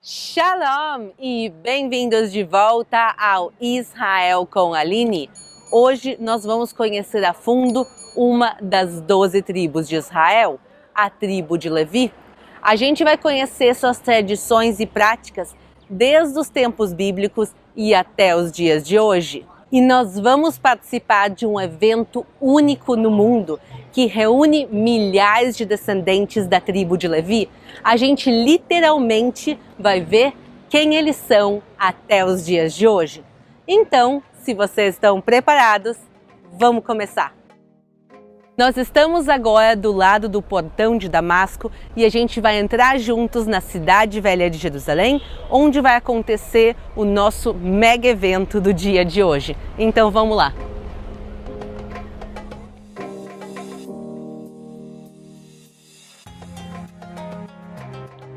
Shalom e bem-vindos de volta ao Israel com Aline. Hoje nós vamos conhecer a fundo uma das 12 tribos de Israel, a tribo de Levi. A gente vai conhecer suas tradições e práticas desde os tempos bíblicos e até os dias de hoje. E nós vamos participar de um evento único no mundo que reúne milhares de descendentes da tribo de Levi. A gente literalmente vai ver quem eles são até os dias de hoje. Então, se vocês estão preparados, vamos começar! Nós estamos agora do lado do portão de Damasco e a gente vai entrar juntos na cidade velha de Jerusalém, onde vai acontecer o nosso mega evento do dia de hoje. Então vamos lá!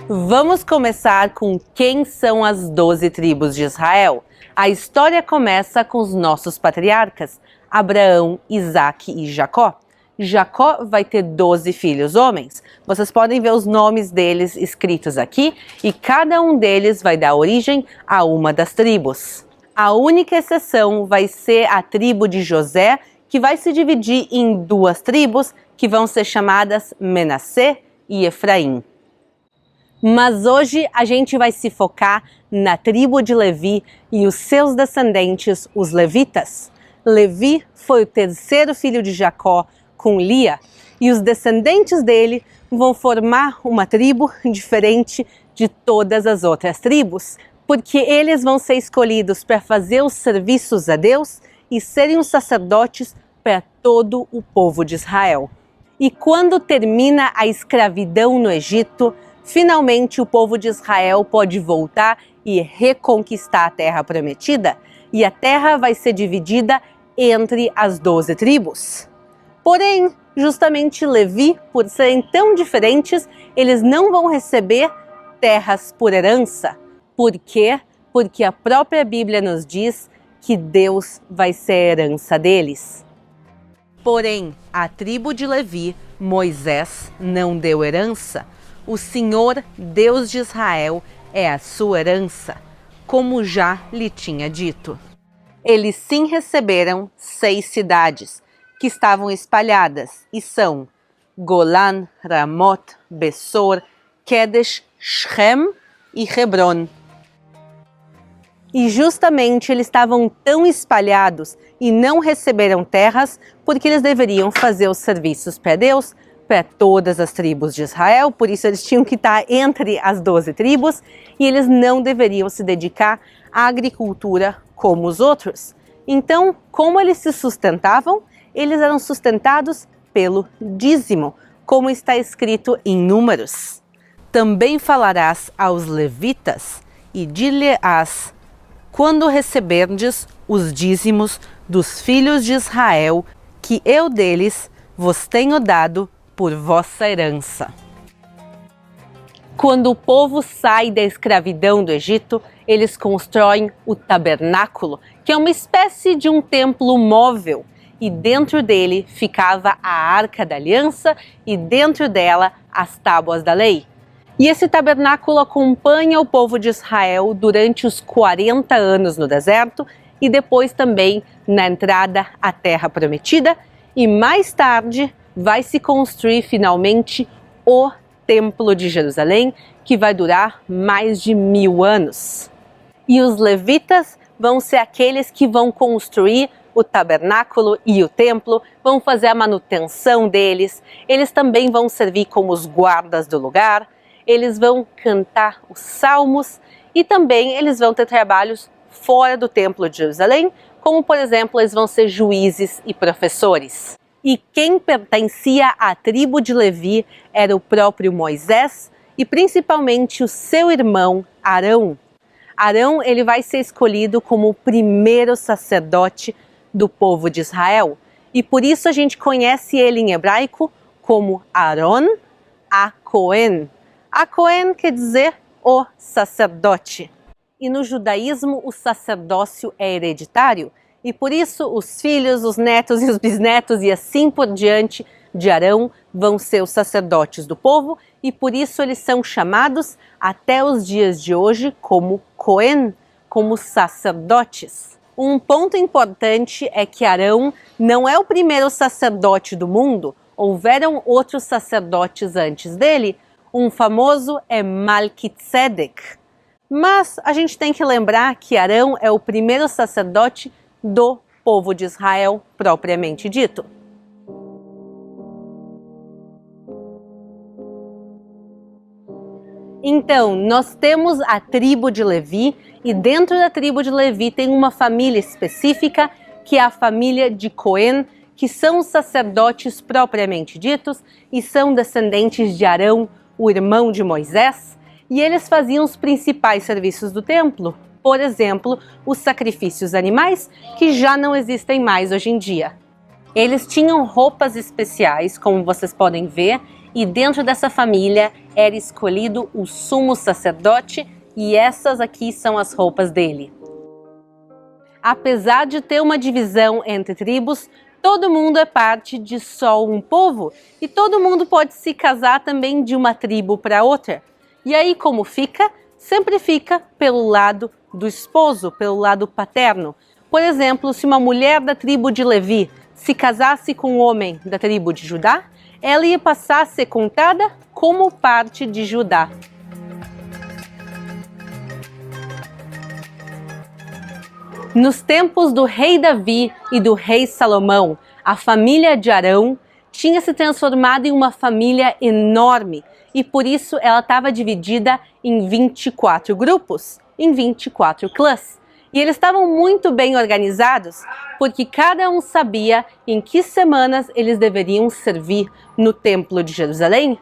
Vamos começar com quem são as 12 tribos de Israel. A história começa com os nossos patriarcas, Abraão, Isaque e Jacó. Jacó vai ter 12 filhos homens. Vocês podem ver os nomes deles escritos aqui e cada um deles vai dar origem a uma das tribos. A única exceção vai ser a tribo de José, que vai se dividir em duas tribos que vão ser chamadas Menassé e Efraim. Mas hoje a gente vai se focar na tribo de Levi e os seus descendentes, os levitas. Levi foi o terceiro filho de Jacó com Lia, e os descendentes dele vão formar uma tribo diferente de todas as outras tribos, porque eles vão ser escolhidos para fazer os serviços a Deus e serem os sacerdotes para todo o povo de Israel. E quando termina a escravidão no Egito, finalmente o povo de Israel pode voltar e reconquistar a terra prometida, e a terra vai ser dividida entre as 12 tribos. Porém, justamente Levi, por serem tão diferentes, eles não vão receber terras por herança. Por quê? Porque a própria Bíblia nos diz que Deus vai ser a herança deles. Porém, a tribo de Levi, Moisés não deu herança. O Senhor, Deus de Israel, é a sua herança, como já lhe tinha dito. Eles sim receberam 6 cidades, que estavam espalhadas, e são Golã, Ramot, Bessor, Kedesh, Shem e Hebron. E justamente eles estavam tão espalhados e não receberam terras porque eles deveriam fazer os serviços para Deus, para todas as tribos de Israel, por isso eles tinham que estar entre as 12 tribos e eles não deveriam se dedicar à agricultura como os outros. Então, como eles se sustentavam? Eles eram sustentados pelo dízimo, como está escrito em Números. Também falarás aos levitas e dir-lhe-ás: quando receberdes os dízimos dos filhos de Israel, que eu deles vos tenho dado por vossa herança. Quando o povo sai da escravidão do Egito, eles constroem o tabernáculo, que é uma espécie de um templo móvel, e dentro dele ficava a Arca da Aliança e dentro dela as tábuas da lei. E esse tabernáculo acompanha o povo de Israel durante os 40 anos no deserto e depois também na entrada à Terra Prometida, e mais tarde vai se construir finalmente o Templo de Jerusalém, que vai durar mais de 1000 anos. E os levitas vão ser aqueles que vão construir o tabernáculo e o templo, vão fazer a manutenção deles, eles também vão servir como os guardas do lugar, eles vão cantar os salmos e também eles vão ter trabalhos fora do templo de Jerusalém, como por exemplo, eles vão ser juízes e professores. E quem pertencia à tribo de Levi era o próprio Moisés e principalmente o seu irmão Arão. Arão, ele vai ser escolhido como o primeiro sacerdote do povo de Israel. E por isso a gente conhece ele em hebraico como Aaron a-Cohen. A-Cohen quer dizer o sacerdote. E no judaísmo o sacerdócio é hereditário. E por isso os filhos, os netos e os bisnetos e assim por diante de Arão vão ser os sacerdotes do povo e por isso eles são chamados até os dias de hoje como Cohen, como sacerdotes. Um ponto importante é que Arão não é o primeiro sacerdote do mundo, houveram outros sacerdotes antes dele, um famoso é Malquitzedek. Mas a gente tem que lembrar que Arão é o primeiro sacerdote do povo de Israel propriamente dito. Então, nós temos a tribo de Levi e dentro da tribo de Levi tem uma família específica que é a família de Cohen, que são os sacerdotes propriamente ditos e são descendentes de Arão, o irmão de Moisés, e eles faziam os principais serviços do templo. Por exemplo, os sacrifícios animais, que já não existem mais hoje em dia. Eles tinham roupas especiais, como vocês podem ver, e dentro dessa família era escolhido o sumo sacerdote, e essas aqui são as roupas dele. Apesar de ter uma divisão entre tribos, todo mundo é parte de só um povo, e todo mundo pode se casar também de uma tribo para outra. E aí como fica? Sempre fica pelo lado do esposo, pelo lado paterno. Por exemplo, se uma mulher da tribo de Levi se casasse com um homem da tribo de Judá, ela ia passar a ser contada como parte de Judá. Nos tempos do rei Davi e do rei Salomão, a família de Arão tinha se transformado em uma família enorme e por isso ela estava dividida em 24 grupos, em 24 clãs. E eles estavam muito bem organizados porque cada um sabia em que semanas eles deveriam servir no Templo de Jerusalém,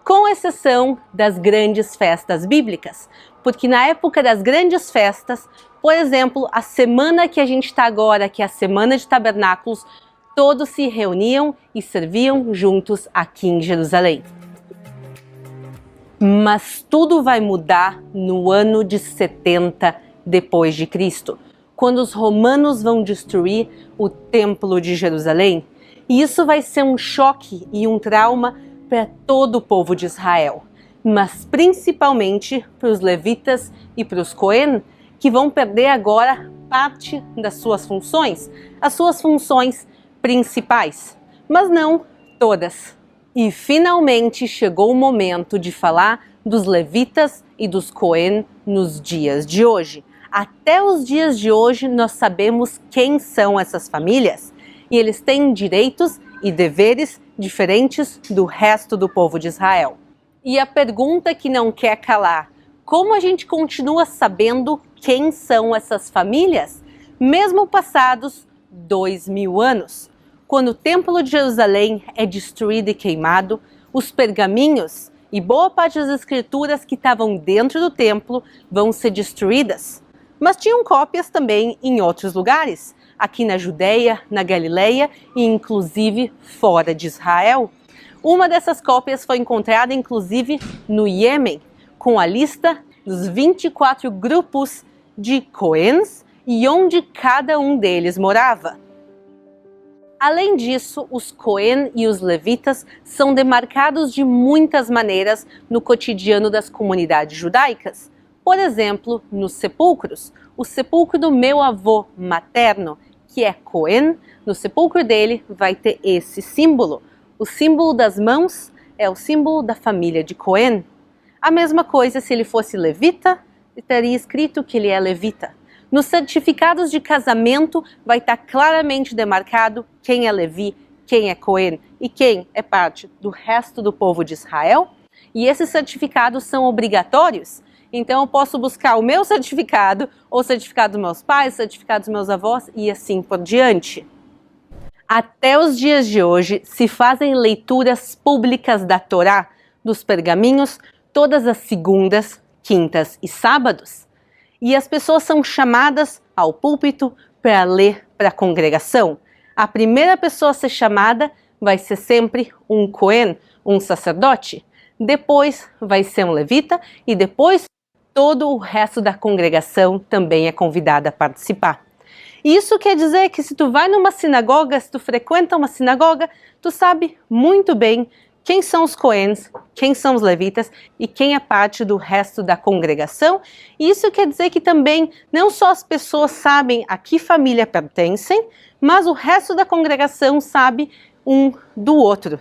com exceção das grandes festas bíblicas, porque na época das grandes festas, por exemplo, a semana que a gente está agora, que é a Semana de Tabernáculos, todos se reuniam e serviam juntos aqui em Jerusalém. Mas tudo vai mudar no ano de 70 depois de Cristo, quando os romanos vão destruir o Templo de Jerusalém. E isso vai ser um choque e um trauma para todo o povo de Israel, mas principalmente para os levitas e para os Cohen, que vão perder agora parte das suas funções, as suas funções principais, mas não todas. E finalmente chegou o momento de falar dos levitas e dos Cohen nos dias de hoje. Até os dias de hoje nós sabemos quem são essas famílias e eles têm direitos e deveres diferentes do resto do povo de Israel. E a pergunta que não quer calar: como a gente continua sabendo quem são essas famílias, mesmo passados 2000 anos? Quando o Templo de Jerusalém é destruído e queimado, os pergaminhos e boa parte das escrituras que estavam dentro do templo vão ser destruídas. Mas tinham cópias também em outros lugares, aqui na Judeia, na Galileia e inclusive fora de Israel. Uma dessas cópias foi encontrada inclusive no Iêmen, com a lista dos 24 grupos de Cohens e onde cada um deles morava. Além disso, os Cohen e os levitas são demarcados de muitas maneiras no cotidiano das comunidades judaicas. Por exemplo, nos sepulcros. O sepulcro do meu avô materno, que é Cohen, no sepulcro dele vai ter esse símbolo. O símbolo das mãos é o símbolo da família de Cohen. A mesma coisa se ele fosse levita, estaria escrito que ele é levita. Nos certificados de casamento vai estar claramente demarcado quem é Levi, quem é Cohen e quem é parte do resto do povo de Israel. E esses certificados são obrigatórios. Então eu posso buscar o meu certificado, ou o certificado dos meus pais, o certificado dos meus avós e assim por diante. Até os dias de hoje se fazem leituras públicas da Torá, dos pergaminhos, todas as segundas, quintas e sábados. E as pessoas são chamadas ao púlpito para ler para a congregação. A primeira pessoa a ser chamada vai ser sempre um Cohen, um sacerdote. Depois vai ser um levita e depois todo o resto da congregação também é convidado a participar. Isso quer dizer que se tu vai numa sinagoga, se tu frequenta uma sinagoga, tu sabe muito bem quem são os Coens, quem são os levitas e quem é parte do resto da congregação. E isso quer dizer que também não só as pessoas sabem a que família pertencem, mas o resto da congregação sabe um do outro.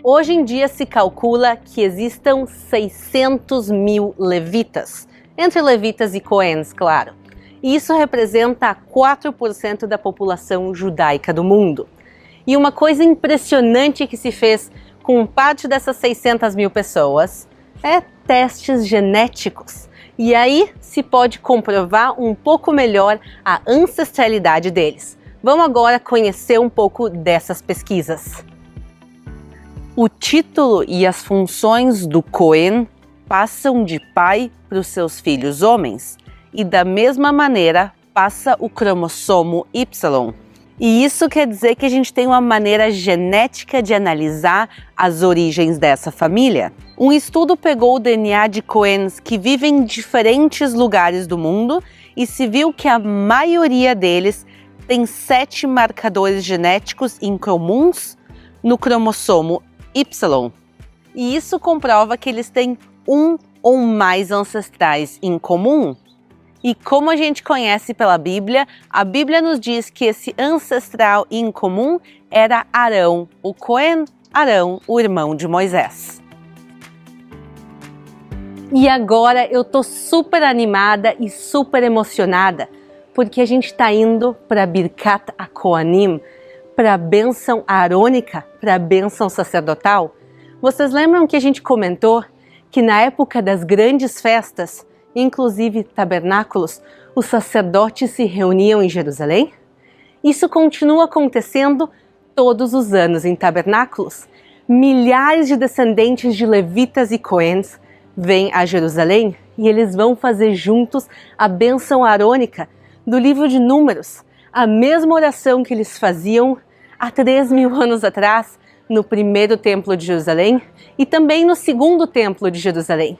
Hoje em dia se calcula que existam 600 mil levitas, entre levitas e Coens, claro. E isso representa 4% da população judaica do mundo. E uma coisa impressionante que se fez com parte dessas 600 mil pessoas é testes genéticos. E aí se pode comprovar um pouco melhor a ancestralidade deles. Vamos agora conhecer um pouco dessas pesquisas. O título e as funções do Cohen passam de pai para os seus filhos homens. E da mesma maneira passa o cromossomo Y. E isso quer dizer que a gente tem uma maneira genética de analisar as origens dessa família. Um estudo pegou o DNA de Coens que vivem em diferentes lugares do mundo e se viu que a maioria deles tem 7 marcadores genéticos incomuns no cromossomo Y. E isso comprova que eles têm um ou mais ancestrais em comum. E como a gente conhece pela Bíblia, a Bíblia nos diz que esse ancestral em comum era Arão, o Cohen, Arão, o irmão de Moisés. E agora eu tô super animada e super emocionada, porque a gente está indo para Birkat HaKohanim, para a bênção arônica, para a bênção sacerdotal. Vocês lembram que a gente comentou que na época das grandes festas, inclusive tabernáculos, os sacerdotes se reuniam em Jerusalém? Isso continua acontecendo todos os anos em tabernáculos. Milhares de descendentes de levitas e coens vêm a Jerusalém e eles vão fazer juntos a bênção arônica do livro de Números, a mesma oração que eles faziam há 3.000 anos atrás no primeiro templo de Jerusalém e também no segundo templo de Jerusalém.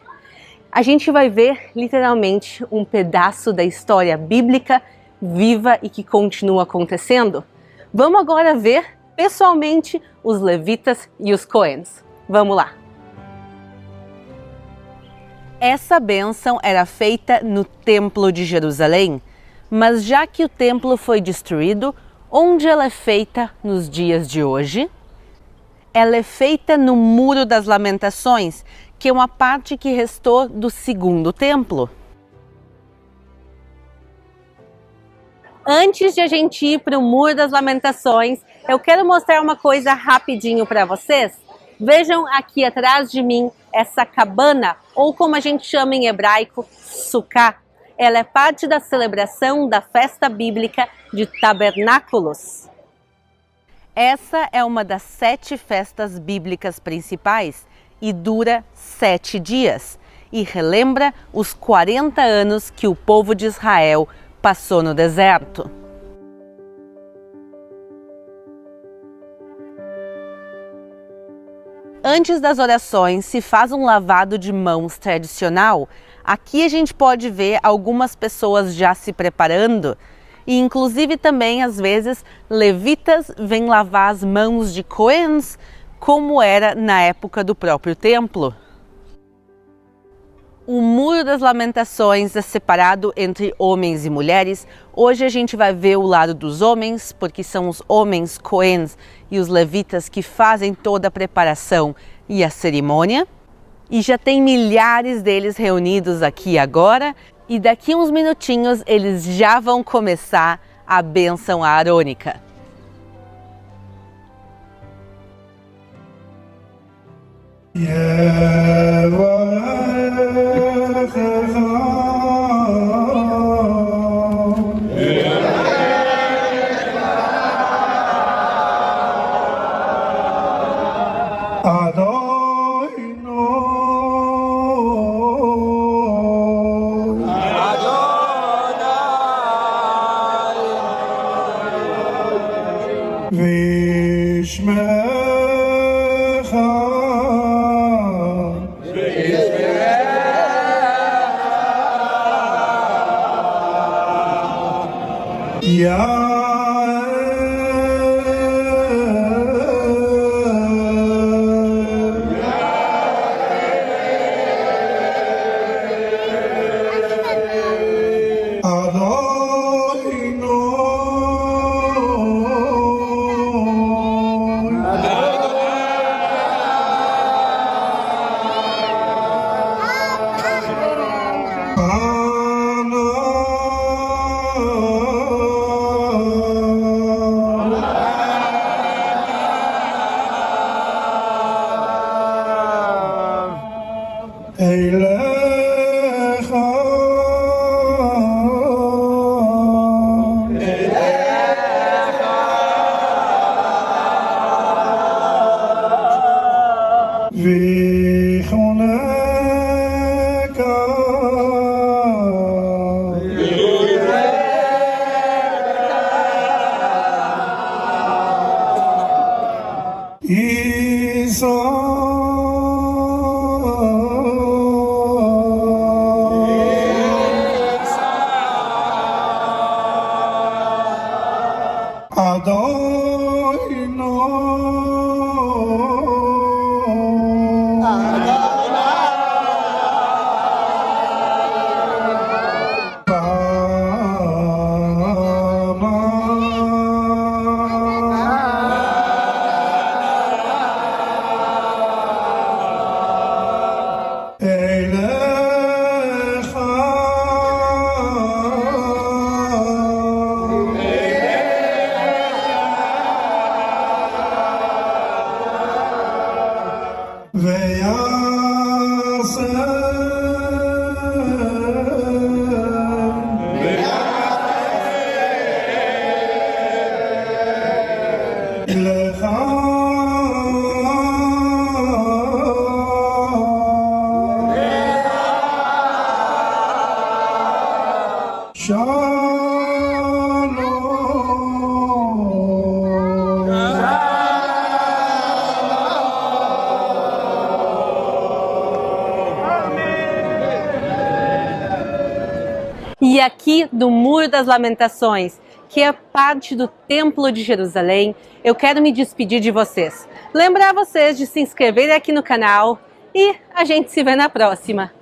A gente vai ver literalmente um pedaço da história bíblica viva e que continua acontecendo. Vamos agora ver pessoalmente os levitas e os coens. Vamos lá! Essa bênção era feita no templo de Jerusalém, mas já que o templo foi destruído, onde ela é feita nos dias de hoje? Ela é feita no Muro das Lamentações, que é uma parte que restou do segundo templo. Antes de a gente ir para o Muro das Lamentações, eu quero mostrar uma coisa rapidinho para vocês. Vejam aqui atrás de mim essa cabana, ou como a gente chama em hebraico, sukkah. Ela é parte da celebração da festa bíblica de tabernáculos. Essa é uma das 7 festas bíblicas principais e dura 7 dias e relembra os 40 anos que o povo de Israel passou no deserto. Antes das orações se faz um lavado de mãos tradicional. Aqui a gente pode ver algumas pessoas já se preparando e inclusive também às vezes levitas vêm lavar as mãos de coens, como era na época do próprio templo. O Muro das Lamentações é separado entre homens e mulheres. Hoje a gente vai ver o lado dos homens, porque são os homens coens e os levitas que fazem toda a preparação e a cerimônia. E já tem milhares deles reunidos aqui agora, e daqui uns minutinhos eles já vão começar a bênção arônica. E aqui do Muro das Lamentações, que é parte do Templo de Jerusalém, eu quero me despedir de vocês. Lembrar vocês de se inscreverem aqui no canal e a gente se vê na próxima.